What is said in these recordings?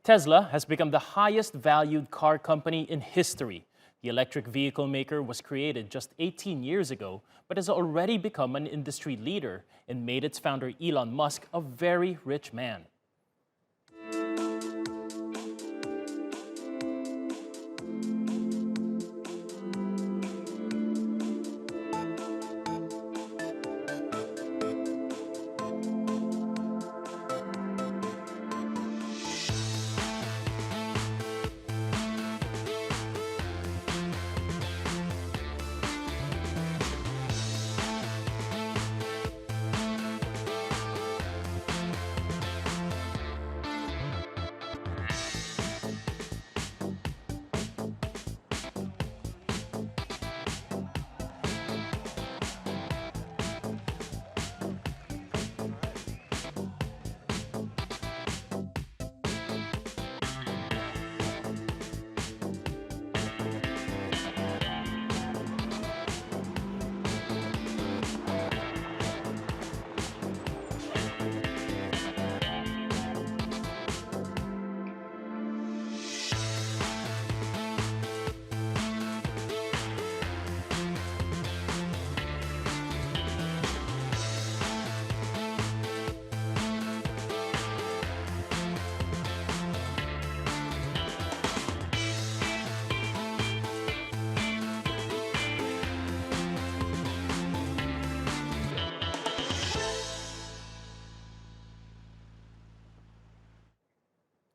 Tesla has become the highest valued car company in history. The electric vehicle maker was created just 18 years ago, but has already become an industry leader and made its founder Elon Musk a very rich man.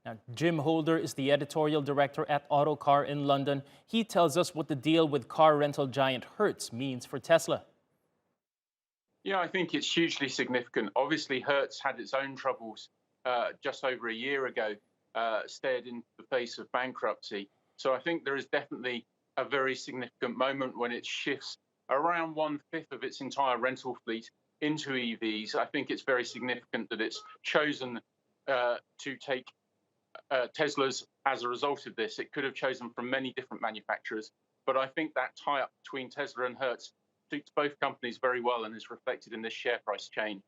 Now, Jim Holder is the editorial director at Autocar in London. He tells us what the deal with car rental giant Hertz means for Tesla. Yeah, I think it's hugely significant. Obviously, Hertz had its own troubles just over a year ago, stared into the face of bankruptcy. So I think there is definitely a very significant moment when it shifts around 1/5 of its entire rental fleet into EVs. I think it's very significant that it's chosen to take Teslas as a result of this. It could have chosen from many different manufacturers, but I think that tie-up between Tesla and Hertz suits both companies very well and is reflected in this share price change.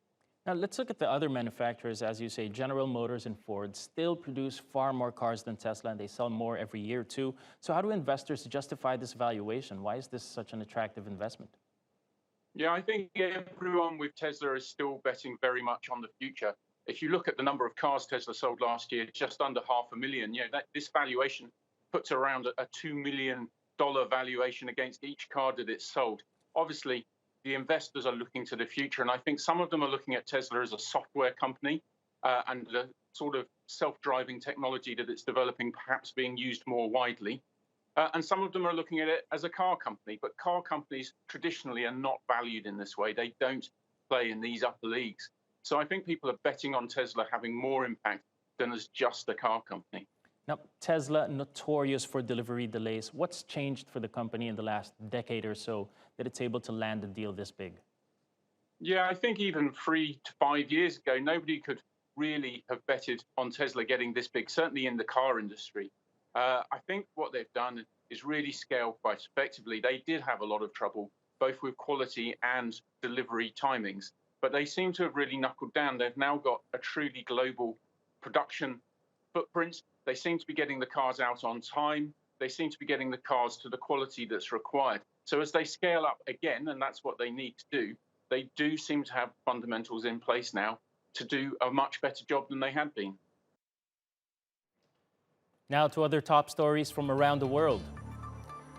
Now, let's look at the other manufacturers. As you say, General Motors and Ford still produce far more cars than Tesla, and they sell more every year too. So how do investors justify this valuation? Why is this such an attractive investment? Yeah, I think everyone with Tesla is still betting very much on the future. If you look at the number of cars Tesla sold last year, just under 500,000, this valuation puts around a $2 million valuation against each car that it's sold. Obviously, the investors are looking to the future, and I think some of them are looking at Tesla as a software company and the sort of self-driving technology that it's developing perhaps being used more widely. And some of them are looking at it as a car company, but car companies traditionally are not valued in this way. They don't play in these upper leagues. So I think people are betting on Tesla having more impact than as just a car company. Now, Tesla, notorious for delivery delays. What's changed for the company in the last decade or so that it's able to land a deal this big? Yeah, I think even 3 to 5 years ago, nobody could really have betted on Tesla getting this big, certainly in the car industry. I think what they've done is really scale quite effectively. They did have a lot of trouble, both with quality and delivery timings, but they seem to have really knuckled down. They've now got a truly global production footprint. They seem to be getting the cars out on time. They seem to be getting the cars to the quality that's required. So as they scale up again, and that's what they need to do, they do seem to have fundamentals in place now to do a much better job than they had been. Now to other top stories from around the world.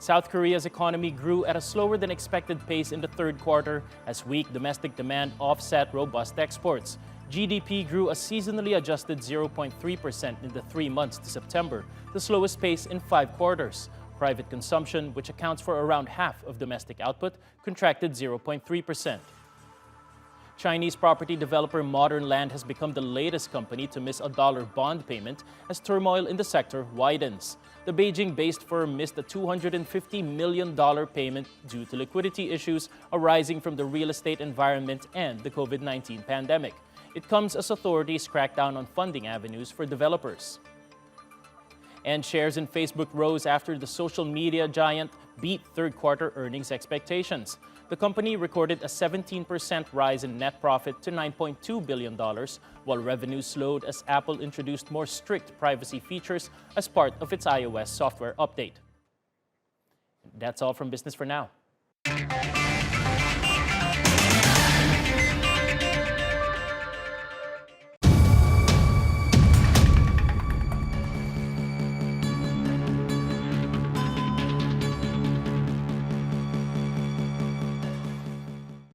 South Korea's economy grew at a slower than expected pace in the third quarter as weak domestic demand offset robust exports. GDP grew a seasonally adjusted 0.3% in the 3 months to September, the slowest pace in 5 quarters. Private consumption, which accounts for around half of domestic output, contracted 0.3%. Chinese property developer Modern Land has become the latest company to miss a dollar bond payment as turmoil in the sector widens. The Beijing-based firm missed a $250 million payment due to liquidity issues arising from the real estate environment and the COVID-19 pandemic. It comes as authorities crack down on funding avenues for developers. And shares in Facebook rose after the social media giant beat third-quarter earnings expectations. The company recorded a 17% rise in net profit to $9.2 billion, while revenue slowed as Apple introduced more strict privacy features as part of its iOS software update. That's all from Business for Now.